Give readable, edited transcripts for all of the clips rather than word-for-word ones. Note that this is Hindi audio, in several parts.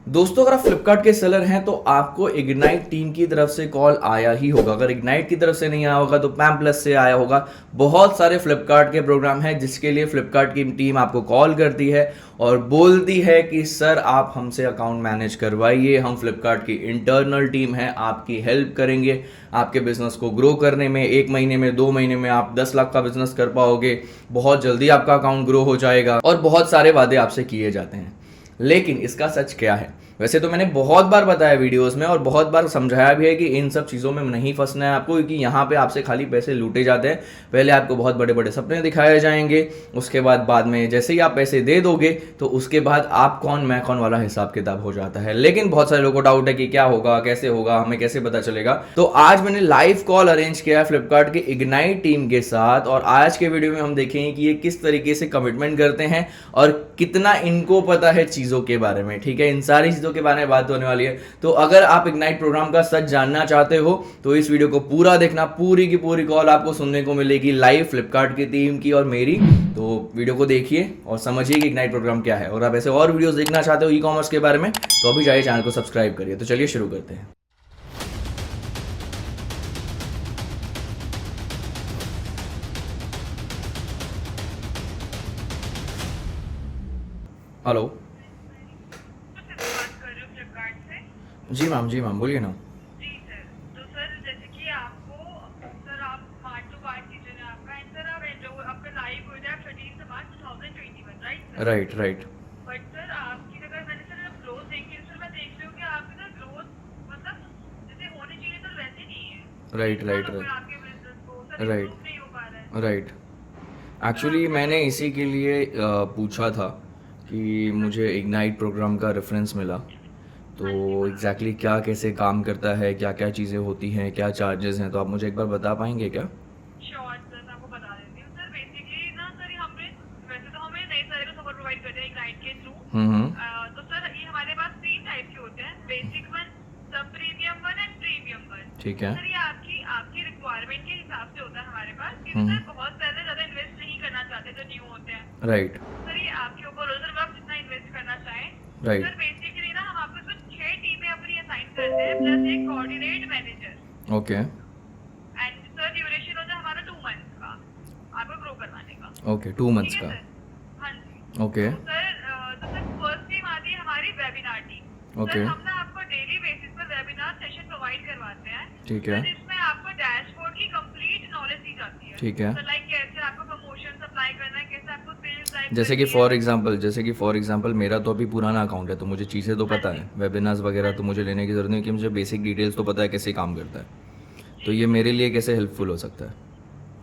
दोस्तों अगर आप फ्लिपकार्ट के सेलर हैं तो आपको इग्नाइट टीम की तरफ से कॉल आया ही होगा। अगर इग्नाइट की तरफ से नहीं आया होगा तो पैम प्लस से आया होगा। बहुत सारे फ्लिपकार्ट के प्रोग्राम हैं जिसके लिए फ्लिपकार्ट की टीम आपको कॉल करती है और बोलती है कि सर आप हमसे अकाउंट मैनेज करवाइए, हम फ्लिपकार्ट की इंटरनल टीम है, आपकी हेल्प करेंगे आपके बिजनेस को ग्रो करने में। 1 महीने में 2 महीने में आप 10 लाख का बिजनेस कर पाओगे, बहुत जल्दी आपका अकाउंट ग्रो हो जाएगा और बहुत सारे वादे आपसे किए जाते हैं। लेकिन इसका सच क्या है? वैसे तो मैंने बहुत बार बताया वीडियोस में और बहुत बार समझाया भी है कि इन सब चीज़ों में नहीं फंसना है आपको, क्योंकि यहाँ पे आपसे खाली पैसे लूटे जाते हैं। पहले आपको बहुत बड़े बड़े सपने दिखाए जाएंगे, उसके बाद में जैसे ही आप पैसे दे दोगे तो उसके बाद आप कौन मैं कौन वाला हिसाब किताब हो जाता है। लेकिन बहुत सारे लोगों को डाउट है कि क्या होगा, कैसे होगा, हमें कैसे पता चलेगा। तो आज मैंने लाइव कॉल अरेंज किया है फ्लिपकार्ट की इग्नाइट टीम के साथ और आज के वीडियो में हम देखेंगे कि ये किस तरीके से कमिटमेंट करते हैं और कितना इनको पता है चीज़ों के बारे में। ठीक है, इन सारी चीज़ों के बारे में बात होने वाली है। तो अगर आप इग्नाइट प्रोग्राम का सच जानना चाहते हो तो इस वीडियो को पूरा देखना। पूरी की पूरी कॉल आपको सुनने को मिलेगी लाइव फ्लिपकार्ट की टीम की और मेरी। तो वीडियो को देखिए और समझिए कि इग्नाइट प्रोग्राम क्या है। और आप ऐसे और वीडियोस देखना चाहते हो ई कॉमर्स के बारे में तो अभी जाइए चैनल को सब्सक्राइब करिए। तो चलिए शुरू करते हैं। हेलो। बात कर रहे हो फ्लिपकार्ट से? जी मैम बोलिए ना। जी सर। तो सर जैसे कि आपको सर आप स्मार्ट टू कार्ड किचन है आपका एंड सर आप जो आपका लाइव हो जाए 13 मार्च 2021 right sir? Right. But sir आपकी अगर मैंने सर ग्रोथ देखी सर मैं देख रही हूँ कि आपकी सर ग्रोथ मतलब जैसे होनी चाहिए सर वैसे नहीं है। राइट नुकसान हो गया आपके बिजनेस को सर, राइट इम्प्रूव नहीं हो पा रहा है। राइट। सर एक्चुअली आपको मैंने इसी के लिए पूछा था कि हाँ मुझे जी इग्नाइट प्रोग्राम का रेफरेंस मिला। तो हाँ जी मैम। एग्जैक्टली क्या कैसे काम करता है, क्या क्या चीज़ें होती हैं, क्या चार्जेस हैं, तो आप मुझे एक बार बता पाएंगे क्या? श्योर सर, मैं आपको बता देती हूँ सर। बेसिकली ना सर ये हमें वैसे तो हमें नए सारे को सपोर्ट प्रोवाइड करते हैं इग्नाइट के थ्रू। हम्म। तो सर ये हमारे पास 3 टाइप के होते हैं, बेसिक वन, सब premium one and premium one. ठीक तो है। सर ये आपकी आपकी रिक्वायरमेंट के हिसाब से होता है हमारे पास, क्योंकि हम्म। सर बहुत ज़्यादा इन्वेस्ट नहीं करना चाहते जो न्यू होते हैं। राइट सर ये आपके ऊपर होता है, सर आप जितना इन्वेस्ट करना चाहें। राइट। सर बेसिकली ना हम आपको इसमें 6 टीमें अपनी असाइन करते हैं प्लस एक coordinate manager. Okay and sir duration होता है हमारा 2 मंथ्स का आपको ग्रो करवाने का। ओके 2 मंथ्स ठीक है का। सर। हाँ जी। ओके तो सर फर्स्ट टीम आती है हमारी वेबिनार टीम। ओके। सर हम ना आपको डेली बेसिस पर वेबिनार सेशन प्रोवाइड करवाते हैं। ठीक है सर जिसमें आपको डैशबोर्ड की कंप्लीट नॉलेज दी जाती है। ठीक है। सर लाइक कैसे आपको प्रमोशन अप्लाई करना है, कैसे आपको सेल्स ड्राइव जैसे कि करनी फॉर है। एग्जांपल मेरा तो अभी पुराना अकाउंट है तो मुझे चीज़ें तो हाँ पता जी है, वेबिनार्स वगैरह हाँ तो जी मुझे लेने की ज़रूरत नहीं, कि मुझे बेसिक डिटेल्स तो पता है कैसे काम करता है। तो जी ये मेरे लिए कैसे हेल्पफुल हो सकता है?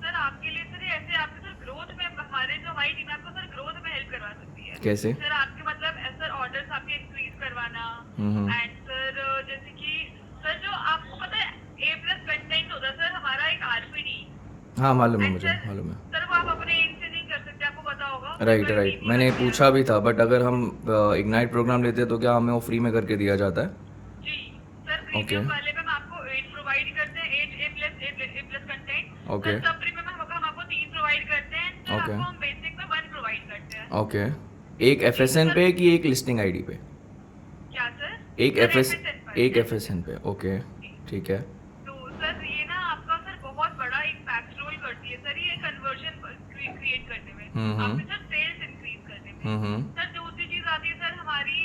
सर आपके लिए सर ये ऐसे आपके सर ग्रोथ में हमारी टीम आपको सर ग्रोथ में हेल्प करवा सकती है। कैसे? सर आपके मतलब सर ऑर्डर्स आपके इंक्रीज करवाना हम्म। एंड सर जैसे कि सर जो आपको पता है A+ कंटेंट होता है सर हमारा एक RPD। हाँ मालूम है, एंड मुझे सर मालूम है। सर वो आप अपने एंड से नहीं कर सकते, आपको पता होगा राइट फ्लिपकार्ट राइट, टीम ही मैंने करती है। पूछा भी था, बट अगर हम इग्नाइट प्रोग्राम लेते हैं तो क्या हमें वो फ्री में करके दिया जाता है? जी सर ओके प्रीमियम वाले में हम आपको 8 प्रोवाइड करते हैं, 8 A+ कंटेंट। सर ओके सब प्रीमियम में हम आपको 3 प्रोवाइड करते हैं सर, ओके आपको हम बेसिक में 1 प्रोवाइड करते हैं। ओके। एक जी तो FSN सर पे कि एक लिस्टिंग आईडी पे? क्या सर? एक सर FS FSN पर एक FSN। FSN पे, ओके। जी ठीक है। तो सर ये ना आपका सर बहुत बड़ा इम्पैक्ट रोल करती है सर ये कन्वर्जन क्रिएट करने में, आपके सर सेल्स इंक्रीज करने में। हम्म। सर दूसरी चीज आती है सर हमारी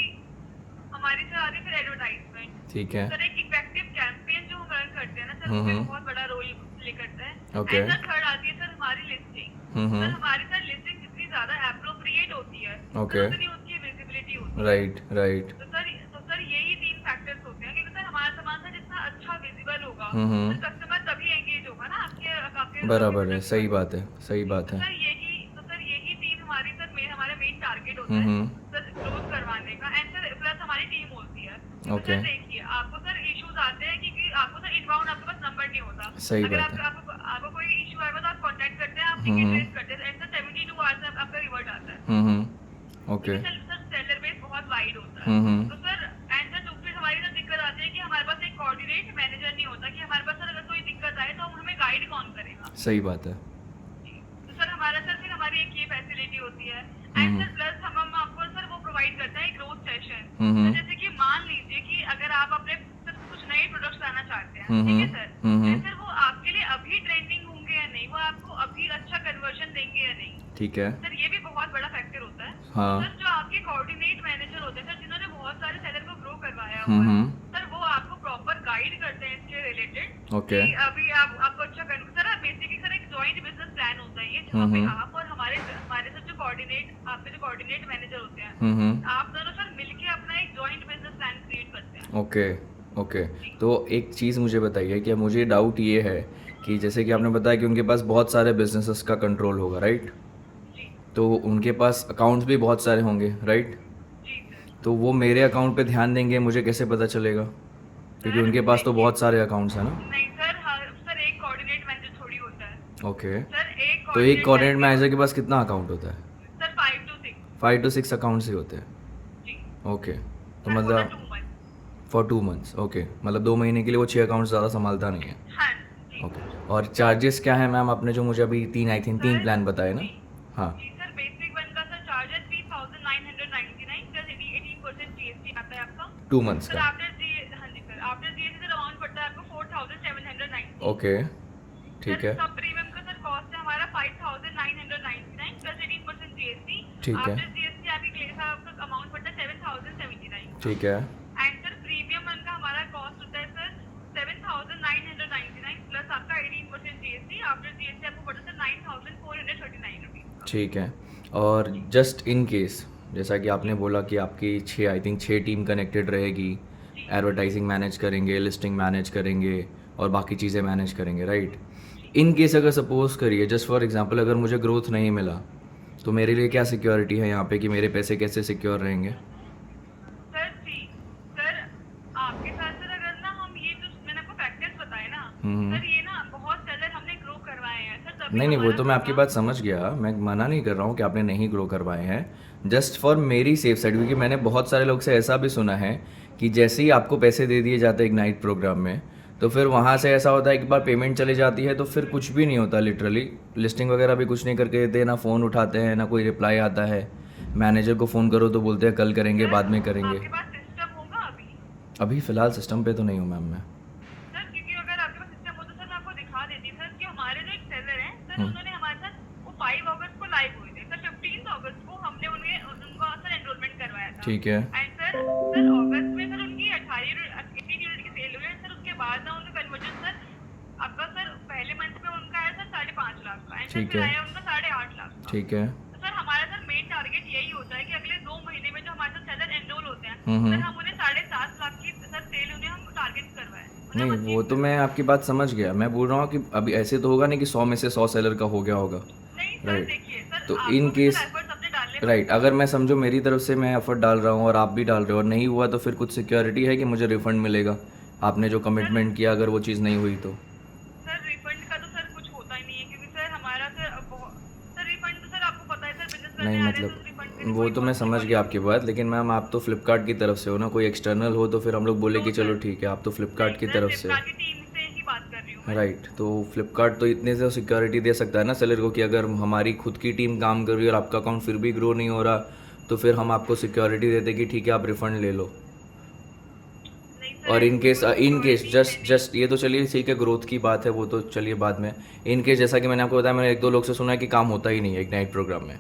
हमारी सर आती है फिर एडवर्टाइजमेंट। ठीक है। सर एक इफेक्टिव कैंपेन जो हम रन करते हैं ना सर, वो भी बहुत बड़ा रोल प्ले करता है। ओके। एंड सर थर्ड आती है सर हमारी लिस्टिंग। सर हमारी सर लिस्टिंग जितनी ज्यादा एप्रोप्रिएट होती है ओके। सर उतनी उसकी विजिबिलिटी होती है। Right right. तो सर यही 3 फैक्टर्स होते हैं, क्योंकि सर हमारा सामान सर जितना अच्छा विजिबल होगा हम्म। सर कस्टमर तभी एंगेज होगा ना आपके आपके आपके बराबर है, प्रोडक्ट सही पर। बात है, सही जी बात है। तो सर यही 3 हमारी सर हमारा मेन टारगेट होता है सर ग्रोथ करवाने का। एंड सर प्लस हमारी टीम होती है। तो ओके। सर देखिए आपको सर इश्यूज आते हैं क्योंकि आपको सर इनबाउंड आपके पास नंबर नहीं होता। सही अगर बात है। आपको कोई इशू आएगा तो आप कांटेक्ट करते हैं, आप टिकट रेज करते हैं एंड सर 72 आवर्स में आपका रिवर्ट आता है। ओके। क्योंकि सर सेलर बेस बहुत वाइड होता है। हम्म। तो सर एंड सर दूसरी हमारी सर दिक्कत आती है कि हमारे पास एक कोऑर्डिनेट मैनेजर नहीं होता, कि हमारे पास सर अगर कोई दिक्कत आए तो हम हमें गाइड कौन करेगा। सही बात है। जी तो सर हमारा सर फिर हमारी एक ये फैसिलिटी होती है। एंड सर प्लस हम आपको सर वो प्रोवाइड करते हैं ग्रोथ सेशन। तो जैसे कि मान चाहते हैं, ठीक है सर, सर वो आपके लिए अभी ट्रेंडिंग होंगे या नहीं, वो आपको अभी अच्छा कन्वर्जन देंगे या नहीं, ठीक है। सर ये भी बहुत बड़ा फैक्टर होता है। हाँ। सर जो आपके कोऑर्डिनेट मैनेजर होते हैं सर, जिन्होंने बहुत सारे सेलर को ग्रो करवाया हुआ है, सर वो आपको प्रॉपर गाइड करते हैं इसके रिलेटेड। ओके। अभी आपको अच्छा सर बेसिकली सर एक जॉइंट बिजनेस प्लान होता है ये, जहाँ पे आप और हमारे हमारे सर जो कोऑर्डिनेट आपके जो कोऑर्डिनेट मैनेजर होते हैं, आप दोनों सर मिलके अपना एक जॉइंट बिजनेस प्लान क्रिएट करते हैं। Okay okay. तो एक चीज़ मुझे बताइए कि मुझे डाउट ये है कि जैसे कि आपने बताया कि उनके पास बहुत सारे बिजनेसेस का कंट्रोल होगा, राइट? जी तो उनके पास अकाउंट्स भी बहुत सारे होंगे, राइट? जी सर। तो वो मेरे अकाउंट पे ध्यान देंगे, मुझे कैसे पता चलेगा? क्योंकि उनके पास तो बहुत सारे अकाउंट्स हैं ना। नहीं सर, सर एक कोऑर्डिनेट मैनेजर थोड़ी होता है ओके। सर। एक तो एक कोऑर्डिनेट मैनेजर के पास कितना अकाउंट होता है? Sir 5 to 6। 5 to 6 अकाउंट्स ही होते हैं। जी ओके। तो सर, मतलब 2 months। For 2 months, okay. मतलब 2 महीने के लिए वो 6 अकाउंट्स ज़्यादा संभालता नहीं है। हाँ जी। ओके। और चार्जेस क्या है मैम? आपने जो मुझे अभी 3 आई थिंक 3 प्लान बताए ना? जी हाँ। जी सर, बेसिक वन का सर चार्ज है 3999 प्लस 18% जीएसटी आता है आपका 2 months सर। का। आफ्टर जी, हाँ जी sir, after GST sir amount पड़ता है आपको 4790। ओके, ठीक है। सब प्रीमियम का सर कॉस्ट है हमारा 5999 प्लस 18% जीएसटी। ठीक है। आफ्टर जीएसटी आपकी क्लेम का आपका अमाउंट पड़ता है 7079। ठीक है। एंड सर प्रीमियम वन का हमारा कॉस्ट होता है सर 7999 प्लस आपका 18% जीएसटी। आफ्टर जीएसटी आपको पड़ता है सर 9439 रुपीज। ठीक है। और जस्ट इन केस, जैसा कि आपने बोला कि आपकी 6 आई थिंक 6 टीम कनेक्टेड रहेगी, एडवर्टाइजिंग मैनेज करेंगे, लिस्टिंग मैनेज करेंगे और बाकी चीज़ें मैनेज करेंगे, राइट? इन केस अगर सपोज करिए जस्ट फॉर एग्जांपल अगर मुझे ग्रोथ नहीं मिला तो मेरे लिए क्या सिक्योरिटी है यहाँ पे कि मेरे पैसे कैसे सिक्योर रहेंगे? सर जी सर, आपके साथ सर अगर ना हम ये जो मैंने आपको फैक्टर्स बताए ना सर, ये ना बहुत सेलर हमने ग्रो करवाए हैं सर, तभी नहीं नहीं, वो हमारा तो मैं आपकी बात समझ गया, मैं मना नहीं कर रहा हूँ कि आपने नहीं ग्रो करवाए हैं। जस्ट फॉर मेरी सेफ साइड, क्योंकि मैंने बहुत सारे लोग से ऐसा भी सुना है कि जैसे ही आपको पैसे दे दिए जाते हैं इग्नाइट प्रोग्राम में, तो फिर वहाँ से ऐसा होता है एक बार पेमेंट चली जाती है तो फिर कुछ भी नहीं होता, लिटरली लिस्टिंग वगैरह भी कुछ नहीं करके देते, ना फ़ोन उठाते हैं, ना कोई रिप्लाई आता है। मैनेजर को फ़ोन करो तो बोलते हैं कल करेंगे, बाद में करेंगे। आपके पास सिस्टम होगा अभी? अभी फ़िलहाल सिस्टम पे तो नहीं हूँ मैम मैं। सर क्योंकि अगर आपके पास सिस्टम हो तो सर मैं आपको दिखा देती सर कि हमारे जो एक सेलर हैं सर, उन्होंने हमारे साथ वो 5 अगस्त को लाइव हुए थे सर। 15 अगस्त को हमने उनका सर एनरोलमेंट करवाया था। ठीक है। एंड सर अगस्त में सर उनकी 18 यूनिट की सेल हुई है सर। उसके बाद ना उनका कन्वर्जन सर आपका सर पहले मंथ में उनका आया सर 5.5 लाख का, एंड ठीक फिर है। आया उनका 8.5 लाख का। ठीक है। तो सर हमारा सर मेन टारगेट यही होता है कि अगले 2 महीने में जो हमारे साथ सेलर एनरोल होते हैं सर, हम उन्हें 7.5 लाख की सर सेल उन्हें हम टारगेट करवाएं। नहीं वो तो मैं आपकी बात समझ गया, मैं बोल रहा हूँ कि अभी ऐसे तो होगा नहीं कि 100 में से 100 सेलर का हो गया होगा, नहीं सर, राइट? देखिए सर, तो आपको इन भी केस सर एफर्ट्स अपने डालने राइट, अगर मैं समझो मेरी तरफ से मैं एफर्ट डाल रहा हूँ और आप भी डाल रहे हो और नहीं हुआ तो फिर कुछ सिक्योरिटी है कि मुझे रिफंड मिलेगा? आपने जो कमिटमेंट किया अगर वो चीज़ नहीं हुई तो? सर रिफंड का तो सर कुछ होता ही नहीं है, क्योंकि सर हमारा सर रिफंड तो सर आपको पता है सर, बिजनेस करने नहीं आ रहे हैं मतलब तो रिफंड वो तो मैं समझ गया आपकी बात, लेकिन मैम आप तो फ्लिपकार्ट की तरफ से हो ना, कोई एक्सटर्नल हो तो फिर हम लोग बोले कि चलो ठीक है, आप तो फ्लिपकार्ट की तरफ से की टीम से ही बात कर रही हूँ मैं। राइट। तो फ्लिपकार्ट तो इतने से सिक्योरिटी दे सकता है ना सेलर को कि अगर हमारी खुद की टीम काम कर रही है और आपका अकाउंट फिर भी ग्रो नहीं हो रहा तो फिर हम आपको सिक्योरिटी देते कि ठीक है आप रिफंड ले लो। नहीं सर, और इन केस जस्ट ये तो चलिए ठीक है, ग्रोथ की बात है वो तो चलिए बाद में। इन केस जैसा कि मैंने आपको बताया, मैंने 1-2 लोग से सुना है कि काम होता ही नहीं है इग्नाइट प्रोग्राम में।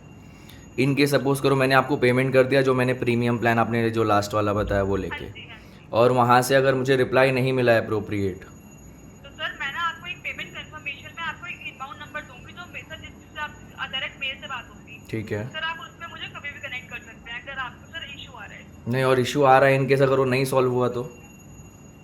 इन केस सपोज करो मैंने आपको पेमेंट कर दिया, जो मैंने प्रीमियम प्लान आपने जो लास्ट वाला बताया वो लेके, हाँ जी। और वहाँ से अगर मुझे रिप्लाई नहीं मिला अप्रोप्रिएट, तो सर मैं ना आपको एक पेमेंट कंफर्मेशन में आपको एक इनबाउंड नंबर दूंगी, जो सर जिससे आप डायरेक्ट मेल से बात होगी ठीक है? सर, आप उस पे मुझे कभी भी कनेक्ट कर सकते हैं अगर आपको सर इशू आ रहा है। नहीं और इशू आ रहा है इन केस अगर वो नहीं सॉल्व हुआ तो?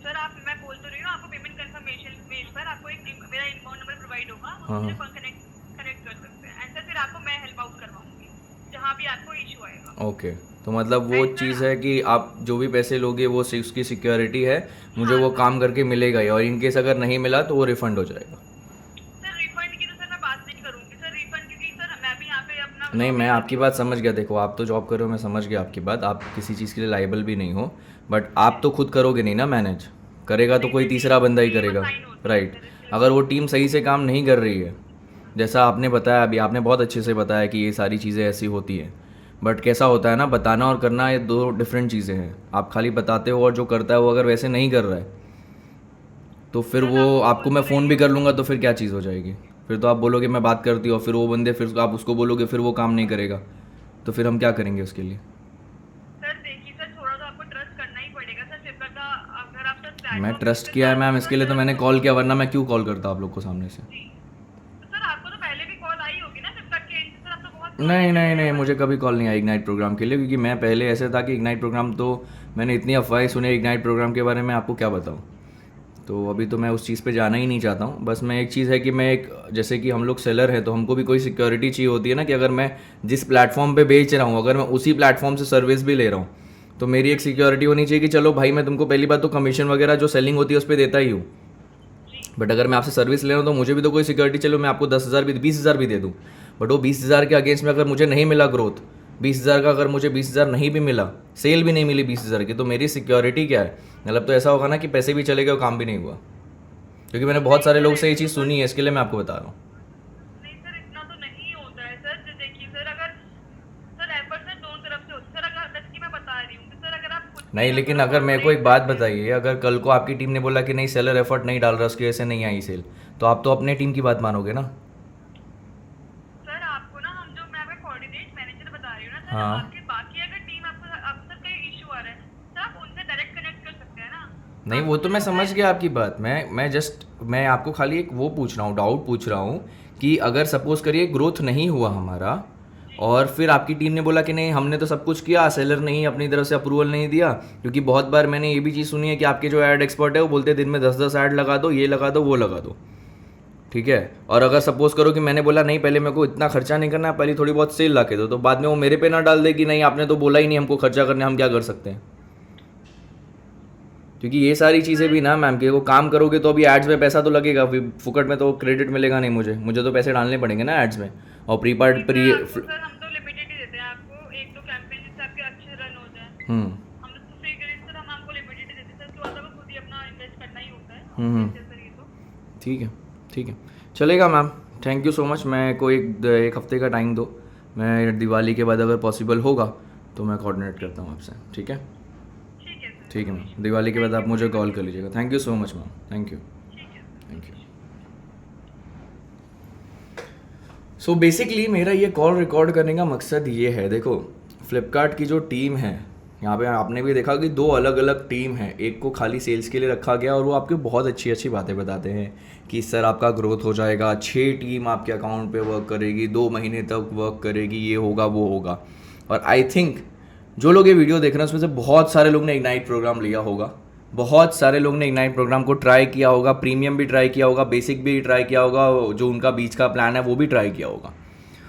सर मैं बोल तो रही हूँ आपको, पेमेंट कंफर्मेशन मेल पर आपको एक मेरा इनबाउंड नंबर प्रोवाइड होगा, हाँ, मुझे कनेक्ट कर सकते हैं, एंड सर फिर आपको मैं हेल्प आउट करवाऊंगी जहाँ भी आपको इशू आएगा। ओके। तो मतलब वो चीज़ है कि आप जो भी पैसे लोगे वो उसकी सिक्योरिटी है, मुझे वो काम करके मिलेगा ही, और इन केस अगर नहीं मिला तो वो रिफंड हो जाएगा। सर रिफंड की तो सर मैं बात नहीं करूंगी सर, रिफंड क्योंकि सर मैं भी यहाँ पे अपना नहीं मैं आपकी बात समझ गया, देखो आप तो जॉब कर रहे हो, मैं समझ गया आपकी बात, आप किसी चीज़ के लिए लाइबल भी नहीं हो, बट आप तो खुद करोगे नहीं ना, मैनेज करेगा तो कोई तीसरा बंदा ही करेगा, राइट? अगर वो टीम सही से काम नहीं कर रही है, जैसा आपने बताया अभी, आपने बहुत अच्छे से बताया कि ये सारी चीज़ें ऐसी होती हैं, बट कैसा होता है ना, बताना और करना ये 2 डिफरेंट चीज़ें हैं। आप खाली बताते हो और जो करता है वो अगर वैसे नहीं कर रहा है तो फिर वो आपको मैं फ़ोन भी कर लूँगा तो फिर क्या चीज़ हो जाएगी? फिर तो आप बोलोगे मैं बात करती हूँ, फिर वो बंदे फिर आप उसको बोलोगे फिर वो काम नहीं करेगा, तो फिर हम क्या करेंगे उसके लिए? सर देखिए सर, थोड़ा तो आपको ट्रस्ट करना ही पड़ेगा सर। फ्लिपकार्ट का अगर आप सर मैं प्लेटफॉर्म ट्रस्ट पे किया है काम मैम, कर इसके रहे लिए हैं तो सर, मैंने आपको कॉल किया, वरना मैं क्यों कॉल करता आप लोग को सामने से? जी। तो सर आपको तो पहले भी कॉल आई होगी ना फ्लिपकार्ट के एंड से सर, आप तो बहुत नहीं पुराने नहीं कस्टमर नहीं, हैं मुझे हमारे। कभी कॉल नहीं आई इग्नाइट प्रोग्राम के लिए, क्योंकि मैं पहले ऐसे था कि इग्नाइट प्रोग्राम तो मैंने इतनी अफवाहें सुने इग्नाइट प्रोग्राम के बारे में, आपको क्या बताऊँ। तो अभी तो मैं उस चीज़ पे जाना ही नहीं चाहता हूँ। बस मैं एक चीज़ है कि मैं एक, जैसे कि हम लोग सेलर हैं तो हमको भी कोई सिक्योरिटी चाहिए होती है ना, कि अगर मैं जिस प्लेटफॉर्म पे बेच रहा हूँ, अगर मैं उसी प्लेटफॉर्म से सर्विस भी ले रहा हूँ, तो मेरी एक सिक्योरिटी होनी चाहिए कि चलो भाई मैं तुमको पहली बात तो कमीशन वगैरह जो सेलिंग होती है उस पर देता ही हूँ, जी बट अगर मैं आपसे सर्विस ले रहा हूँ तो मुझे भी तो कोई सिक्योरिटी, चलो मैं आपको 10,000 भी 20,000 भी दे दूँ, बट वो 20,000 के अगेंस्ट में अगर मुझे नहीं मिला ग्रोथ, 20,000 का अगर मुझे 20,000 नहीं भी मिला, सेल भी नहीं मिली 20,000 की, तो मेरी सिक्योरिटी क्या है? मतलब तो ऐसा होगा ना कि पैसे भी चले गए और काम भी नहीं हुआ। क्योंकि मैंने बहुत नहीं सारे सर, लोग से ये ऐसे तो चीज़ सर, सुनी है, इसके लिए मैं आपको बता रहा हूँ। नहीं सर, इतना तो नहीं होता है सर। देखिए सर, अगर सर एफर्ट सर दोनों तरफ से होते हैं। सर अगर जैसे कि मैं बता रही हूँ कि सर अगर आप खुद भी नहीं, लेकिन अगर अगर मेरे को ऑपरेट एक बात करते हैं। बताइए, अगर कल को आपकी टीम ने बोला कि नहीं सेलर एफर्ट नहीं डाल रहा उसकी वजह से नहीं आई सेल, तो आप तो अपने टीम की बात मानोगे ना? सर आपको ना हम जो मैं आपका कोऑर्डिनेट मैनेजर बता रही हूँ ना सर, हाँ। आपके बाकी अगर टीम आपको सर कोई इशू आ रहा है सर, आप उनसे डायरेक्ट कनेक्ट कर सकते हैं ना। नहीं, वो आपको तो सर मैं वो समझ गया आपकी बात। मैं आपको खाली एक वो पूछ रहा हूँ, डाउट पूछ रहा हूँ कि अगर सपोज करिए ग्रोथ नहीं हुआ हमारा, और फिर आपकी टीम ने बोला कि नहीं हमने तो सब कुछ किया, सेलर नहीं अपनी तरफ से अप्रूवल नहीं दिया, क्योंकि बहुत बार मैंने ये भी चीज़ सुनी है कि आपके जो ऐड एक्सपर्ट है वो बोलते हैं दिन में 10-10 ऐड लगा दो, ये लगा दो, वो लगा दो, ठीक है। और अगर सपोज करो कि मैंने बोला नहीं पहले मेरे को इतना खर्चा नहीं करना है, पहले थोड़ी बहुत सेल ला के दो, तो बाद में वो मेरे पे ना डाल दे कि नहीं आपने तो बोला ही नहीं हमको खर्चा करने, हम क्या कर सकते हैं? क्योंकि ये सारी चीज़ें भी ना मैम, कि वो काम करोगे तो अभी एड्स में पैसा तो लगेगा, फिर फुकट में तो क्रेडिट मिलेगा नहीं, मुझे तो पैसे डालने पड़ेंगे ना एड्स में। और प्री नहीं पार्ट प्री सर, आपको सर हम तो लिमिटेड ही देते हैं आपको, एक दो कैंपेन जिससे आपके अच्छे रन हो जाए। हम्म हम तो फ्री करें सर, हम आपको लिमिटेड ही देते हैं सर, उसके बाद आपको खुद ही अपना इन्वेस्ट करना ही होता है हम्म, ऑब्वियस है सर ये तो। ठीक है, ठीक है, चलेगा ma'am, thank you so much. मैं को एक हफ्ते का टाइम दो, मैं दिवाली के बाद अगर पॉसिबल होगा तो मैं कोऑर्डिनेट करता हूँ आपसे, ठीक है? ठीक है सर, ठीक है मैम, दिवाली के बाद आप मुझे कॉल कर लीजिएगा। Thank you so much ma'am, thank you, ठीक है। Thank you. सो बेसिकली मेरा ये कॉल रिकॉर्ड करने का मकसद ये है, देखो फ्लिपकार्ट की जो टीम है, यहाँ पे आपने भी देखा कि दो अलग अलग टीम है, एक को खाली सेल्स के लिए रखा गया और वो आपको बहुत अच्छी अच्छी बातें बताते हैं कि सर आपका ग्रोथ हो जाएगा, 6 टीम आपके अकाउंट पे वर्क करेगी, 2 महीने तक वर्क करेगी, ये होगा वो होगा। और आई थिंक जो लोग ये वीडियो देख रहे हैं उसमें से बहुत सारे लोग ने इग्नाइट प्रोग्राम लिया होगा, बहुत सारे लोग ने इग्नाइट प्रोग्राम को ट्राई किया होगा, प्रीमियम भी ट्राई किया होगा, बेसिक भी ट्राई किया होगा, जो उनका बीच का प्लान है वो भी ट्राई किया होगा,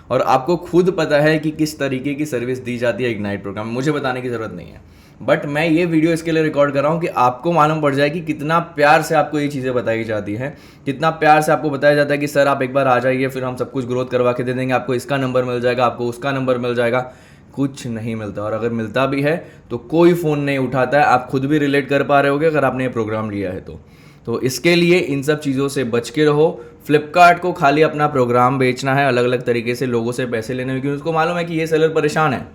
और आपको खुद पता है कि किस तरीके की सर्विस दी जाती है इग्नाइट प्रोग्राम में, मुझे बताने की ज़रूरत नहीं है। बट मैं ये वीडियो इसके लिए रिकॉर्ड कर रहा हूँ कि आपको मालूम पड़ जाए कि कितना प्यार से आपको ये चीज़ें बताई जाती हैं, कितना प्यार से आपको बताया जाता है कि सर आप एक बार आ जाइए, फिर हम सब कुछ ग्रोथ करवा के दे देंगे, आपको इसका नंबर मिल जाएगा, आपको उसका नंबर मिल जाएगा। कुछ नहीं मिलता, और अगर मिलता भी है तो कोई फ़ोन नहीं उठाता है। आप खुद भी रिलेट कर पा रहे होगे अगर आपने ये प्रोग्राम लिया है तो इसके लिए इन सब चीज़ों से बच के रहो। फ्लिपकार्ट को खाली अपना प्रोग्राम बेचना है, अलग अलग तरीके से लोगों से पैसे लेने में, क्योंकि उसको मालूम है कि ये सेलर परेशान है,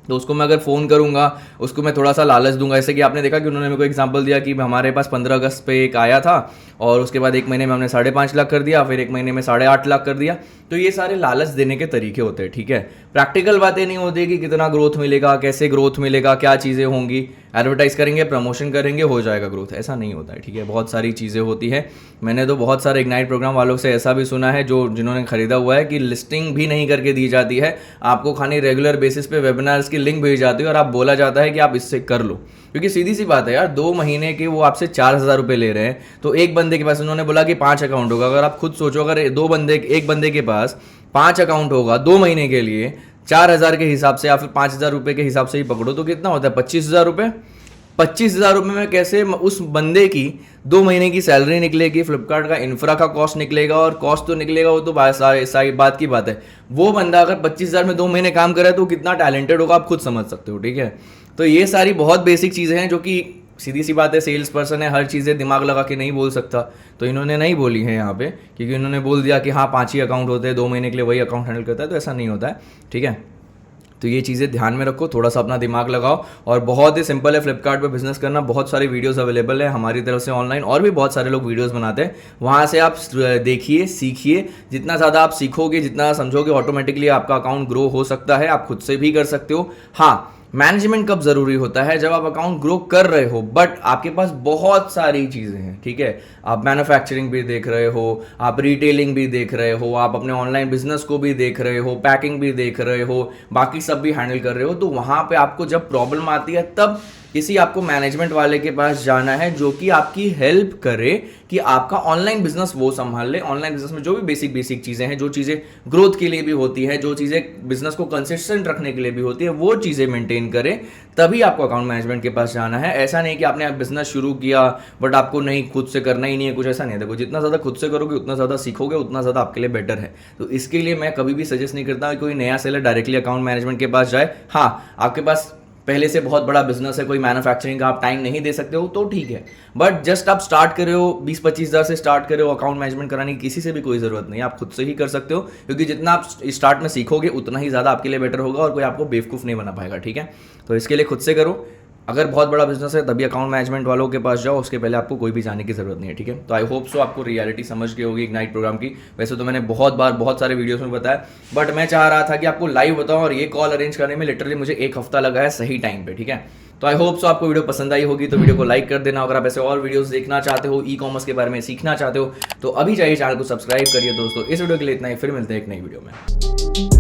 तो उसको मैं अगर फ़ोन करूंगा, उसको मैं थोड़ा सा लालच दूंगा। जैसे कि आपने देखा कि उन्होंने मेरे को एग्जांपल दिया कि हमारे पास 15 अगस्त पे एक आया था और उसके बाद 1 महीने में हमने 5.5 लाख कर दिया, फिर 1 महीने में 8.5 लाख कर दिया। तो ये सारे लालच देने के तरीके होते हैं, ठीक है। प्रैक्टिकल बातें नहीं होती कि कितना ग्रोथ मिलेगा, कैसे ग्रोथ मिलेगा, क्या चीज़ें होंगी, एडवर्टाइज करेंगे, प्रमोशन करेंगे, हो जाएगा ग्रोथ, ऐसा नहीं होता है, ठीक है। बहुत सारी चीज़ें होती है। मैंने तो बहुत सारे इग्नाइट प्रोग्राम वालों से ऐसा भी सुना है जिन्होंने खरीदा हुआ है कि लिस्टिंग भी नहीं करके दी जाती है, आपको खाली रेगुलर बेसिस पे वेबिनार्स की लिंक भेज जाती है और आप बोला जाता है कि आप इससे कर लो। क्योंकि सीधी सी बात है यार, 2 महीने के वो आपसे 4,000 रुपये ले रहे हैं, तो एक बंदे के पास उन्होंने बोला कि 5 अकाउंट होगा। अगर आप खुद सोचो, अगर एक बंदे के पास 5 अकाउंट होगा 2 महीने के लिए, 4,000 के हिसाब से या फिर 5,000 रुपये के हिसाब से ही पकड़ो, तो कितना होता है? 25,000 रुपये। 25,000 रुपये में कैसे उस बंदे की 2 महीने की सैलरी निकलेगी, फ्लिपकार्ट का इंफ्रा का कॉस्ट निकलेगा, और कॉस्ट तो निकलेगा, वो तो सारी बात की बात है। वो बंदा अगर 25,000 में 2 महीने काम करे तो कितना टैलेंटेड होगा आप खुद समझ सकते हो, ठीक है। तो ये सारी बहुत बेसिक चीज़ें हैं जो कि सीधी सी बात है, सेल्स पर्सन है, हर चीज़ें दिमाग लगा के नहीं बोल सकता, तो इन्होंने नहीं बोली है यहाँ पे, क्योंकि इन्होंने बोल दिया कि हाँ 5 ही अकाउंट होते हैं, 2 महीने के लिए वही अकाउंट हैंडल करता है, तो ऐसा नहीं होता है, ठीक है। तो ये चीज़ें ध्यान में रखो, थोड़ा सा अपना दिमाग लगाओ। और बहुत ही सिंपल है फ्लिपकार्ट पे बिजनेस करना, बहुत सारी वीडियोस अवेलेबल है हमारी तरफ से ऑनलाइन, और भी बहुत सारे लोग वीडियोस बनाते हैं, वहाँ से आप देखिए, सीखिए। जितना ज़्यादा आप सीखोगे, जितना समझोगे, ऑटोमेटिकली आपका अकाउंट ग्रो हो सकता है। आप खुद से भी कर सकते हो। हाँ, मैनेजमेंट कब जरूरी होता है? जब आप अकाउंट ग्रो कर रहे हो बट आपके पास बहुत सारी चीज़ें हैं, ठीक है, आप मैन्युफैक्चरिंग भी देख रहे हो, आप रिटेलिंग भी देख रहे हो, आप अपने ऑनलाइन बिजनेस को भी देख रहे हो, पैकिंग भी देख रहे हो, बाकी सब भी हैंडल कर रहे हो, तो वहाँ पे आपको जब प्रॉब्लम आती है तब किसी आपको मैनेजमेंट वाले के पास जाना है जो कि आपकी हेल्प करे कि आपका ऑनलाइन बिजनेस वो संभाल ले। ऑनलाइन बिजनेस में जो भी बेसिक चीज़ें हैं, जो चीज़ें ग्रोथ के लिए भी होती है, जो चीज़ें बिजनेस को कंसिस्टेंट रखने के लिए भी होती है, वो चीज़ें मेंटेन करें, तभी आपको अकाउंट मैनेजमेंट के पास जाना है। ऐसा नहीं कि आपने बिजनेस शुरू किया बट आपको नहीं, खुद से करना ही नहीं है कुछ, ऐसा नहीं है। देखो, जितना ज़्यादा खुद से करोगे उतना ज़्यादा सीखोगे, उतना ज़्यादा आपके लिए बेटर है। तो इसके लिए मैं कभी भी सजेस्ट नहीं करता कि कोई नया सेलर डायरेक्टली अकाउंट मैनेजमेंट के पास जाए। हाँ, आपके पास पहले से बहुत बड़ा बिजनेस है, कोई मैन्युफैक्चरिंग का, आप टाइम नहीं दे सकते हो तो ठीक है, बट जस्ट आप स्टार्ट कर रहे हो, 20-25 हज़ार से स्टार्ट कर रहे हो, अकाउंट मैनेजमेंट कराने की किसी से भी कोई ज़रूरत नहीं है, आप खुद से ही कर सकते हो। क्योंकि जितना आप स्टार्ट में सीखोगे उतना ही ज़्यादा आपके लिए बेटर होगा और कोई आपको बेवकूफ़ नहीं बना पाएगा, ठीक है। तो इसके लिए खुद से करो। अगर बहुत बड़ा बिजनेस है तभी अकाउंट मैनेजमेंट वालों के पास जाओ, उसके पहले आपको कोई भी जाने की जरूरत नहीं है, ठीक है। तो आई होप सो आपको रियलिटी समझ गई होगी इग्नाइट प्रोग्राम की। वैसे तो मैंने बहुत बार बहुत सारे वीडियोस में बताया, बट मैं चाह रहा था कि आपको लाइव बताऊं, और ये कॉल अरेंज करने में लिटरली मुझे 1 हफ्ता लगा है सही टाइम पे, ठीक है। तो आई होप सो आपको वीडियो पसंद आई होगी, तो वीडियो को लाइक कर देना। अगर आप ऐसे और वीडियोस देखना चाहते हो, ई कॉमर्स के बारे में सीखना चाहते हो, तो अभी जाइए चैनल को सब्सक्राइब करिए दोस्तों। इस वीडियो के लिए इतना ही, फिर मिलते हैं एक नई वीडियो में।